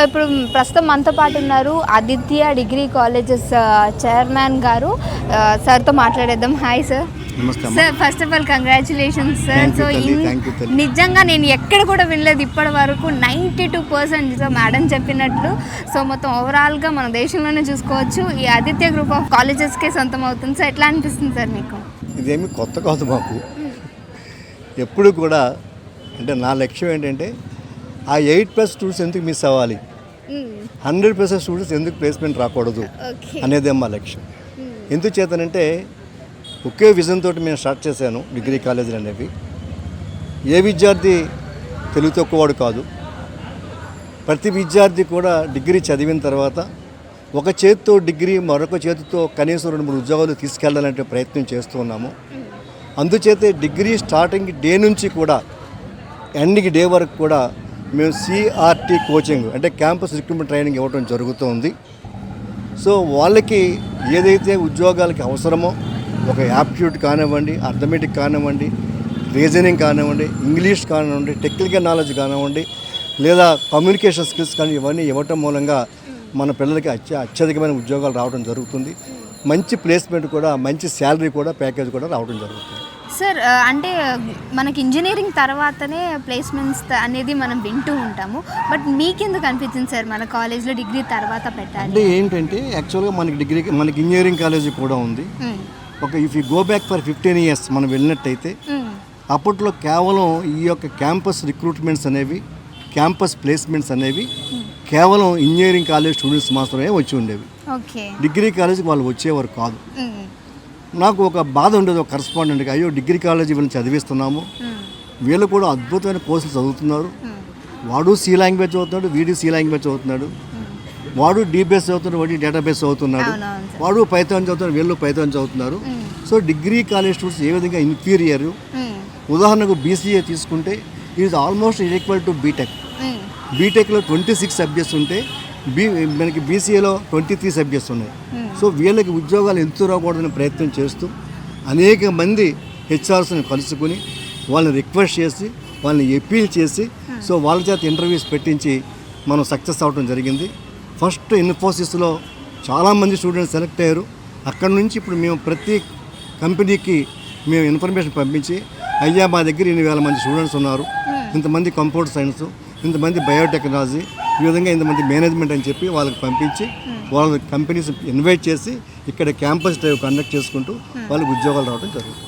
ఇప్పుడు ప్రస్తుతం మనతో పాటు ఉన్నారు ఆదిత్య డిగ్రీ కాలేజెస్ చైర్మన్ గారు. సార్తో మాట్లాడేద్దాం. Hi sir. Sir, first of all congratulations sir. So నిజంగా నేను ఎక్కడ కూడా వినలేదు ఇప్పటి వరకు 92% మేడం చెప్పినట్లు. సో మొత్తం ఓవరాల్గా మన దేశంలోనే చూసుకోవచ్చు ఈ ఆదిత్య గ్రూప్ ఆఫ్ కాలేజెస్కే సొంతం అవుతుంది. సో ఎట్లా అనిపిస్తుంది సార్ మీకు? ఇదేమి కొత్త కాదు మాకు. ఎప్పుడు కూడా అంటే నా లక్ష్యం ఏంటంటే ఆ 8+ స్టూడెంట్స్ ఎందుకు మిస్ అవ్వాలి, 100% స్టూడెంట్స్ ఎందుకు ప్లేస్మెంట్ రాకూడదు అనేదే మా లక్ష్యం. ఎందుకు చేతనంటే ఒకే విజన్ తోటి మేము స్టార్ట్ చేశాను డిగ్రీ కాలేజీలు అనేవి. ఏ విద్యార్థి తెలుగు తక్కువవాడు కాదు. ప్రతి విద్యార్థి కూడా డిగ్రీ చదివిన తర్వాత ఒక చేతితో డిగ్రీ మరొక చేతితో కనీసం 2-3 ఉద్యోగాలు తీసుకెళ్లాలంటే ప్రయత్నం చేస్తూ ఉన్నాము. అందుచేతే డిగ్రీ స్టార్టింగ్ డే నుంచి కూడా ఎండింగ్ డే వరకు కూడా మేము CRT కోచింగ్ అంటే క్యాంపస్ రిక్రూట్మెంట్ ట్రైనింగ్ ఇవ్వడం జరుగుతుంది. సో వాళ్ళకి ఏదైతే ఉద్యోగాలకి అవసరమో ఒక యాప్టిట్యూడ్ కానివ్వండి, అర్థమెటిక్ కానివ్వండి, రీజనింగ్ కానివ్వండి, ఇంగ్లీష్ కానివ్వండి, టెక్నికల్ నాలెడ్జ్ కానివ్వండి, లేదా కమ్యూనికేషన్ స్కిల్స్ కానీ ఇవన్నీ ఇవ్వటం మూలంగా మన పిల్లలకి అత్యధికమైన ఉద్యోగాలు రావడం జరుగుతుంది. మంచి ప్లేస్మెంట్ కూడా, మంచి శాలరీ కూడా, ప్యాకేజ్ కూడా రావడం జరుగుతుంది. సార్, అంటే మనకి ఇంజనీరింగ్ తర్వాతనే ప్లేస్మెంట్స్ అనేది మనం వింటూ ఉంటాము. బట్ మీకెందుకు అనిపించింది సార్ మన కాలేజ్లో డిగ్రీ తర్వాత పెట్టాలి? అంటే ఏంటంటే యాక్చువల్గా మనకి ఇంజనీరింగ్ కాలేజీ కూడా ఉంది. ఒక if you go back for 15 years మనం వెళ్ళినట్టయితే అప్పట్లో కేవలం ఈ యొక్క క్యాంపస్ రిక్రూట్మెంట్స్ అనేవి, క్యాంపస్ ప్లేస్మెంట్స్ అనేవి కేవలం ఇంజనీరింగ్ కాలేజ్ స్టూడెంట్స్ మాత్రమే వచ్చి ఉండేవి. డిగ్రీ కాలేజీకి వాళ్ళు వచ్చేవారు కాదు. నాకు ఒక బాధ ఉండేది ఒక కరస్పాండెంట్గా, అయ్యో డిగ్రీ కాలేజీ వీళ్ళని చదివిస్తున్నాము, వీళ్ళు కూడా అద్భుతమైన కోర్సులు చదువుతున్నారు, వాడు C లాంగ్వేజ్ చదువుతున్నాడు, వీడు C లాంగ్వేజ్ చదువుతున్నాడు, వాడు DBS చదువుతున్నాడు, వాడు డేటాబేస్ చదువుతున్నాడు, వాడు పైథాన్ చదువుతున్నాడు, వీళ్ళు పైథాన్ చదువుతున్నారు. సో డిగ్రీ కాలేజ్ స్టూడెంట్స్ ఏ విధంగా ఇన్ఫీరియర్. ఉదాహరణకు BCA తీసుకుంటే is almost equal to BTech. బీటెక్లో 26 సబ్జెక్ట్స్ ఉంటే మనకి BCAలో 23 సబ్జెక్ట్స్ ఉన్నాయి. సో వీళ్ళకి ఉద్యోగాలు ఎంతో రాకూడదని ప్రయత్నం చేస్తూ అనేక మంది HRస్ని కలుసుకుని వాళ్ళని రిక్వెస్ట్ చేసి వాళ్ళని అపీల్ చేసి సో వాళ్ళ చేత ఇంటర్వ్యూస్ పెట్టించి మనం సక్సెస్ అవ్వడం జరిగింది. ఫస్ట్ ఇన్ఫోసిస్లో చాలామంది స్టూడెంట్స్ సెలెక్ట్ అయ్యారు. అక్కడ నుంచి ఇప్పుడు మేము ప్రతి కంపెనీకి మేము ఇన్ఫర్మేషన్ పంపించి, అయ్యా మా దగ్గర 8,000 మంది స్టూడెంట్స్ ఉన్నారు, ఇంతమంది కంప్యూటర్ సైన్స్, ఇంతమంది బయోటెక్నాలజీ, ఈ విధంగా ఇంతమంది మేనేజ్మెంట్ అని చెప్పి వాళ్ళకి పంపించి వాళ్ళ కంపెనీస్ ఇన్వైట్ చేసి ఇక్కడ క్యాంపస్ డ్రైవ్ కండక్ట్ చేసుకుంటూ వాళ్ళకి ఉద్యోగాలు రావడం జరుగుతుంది.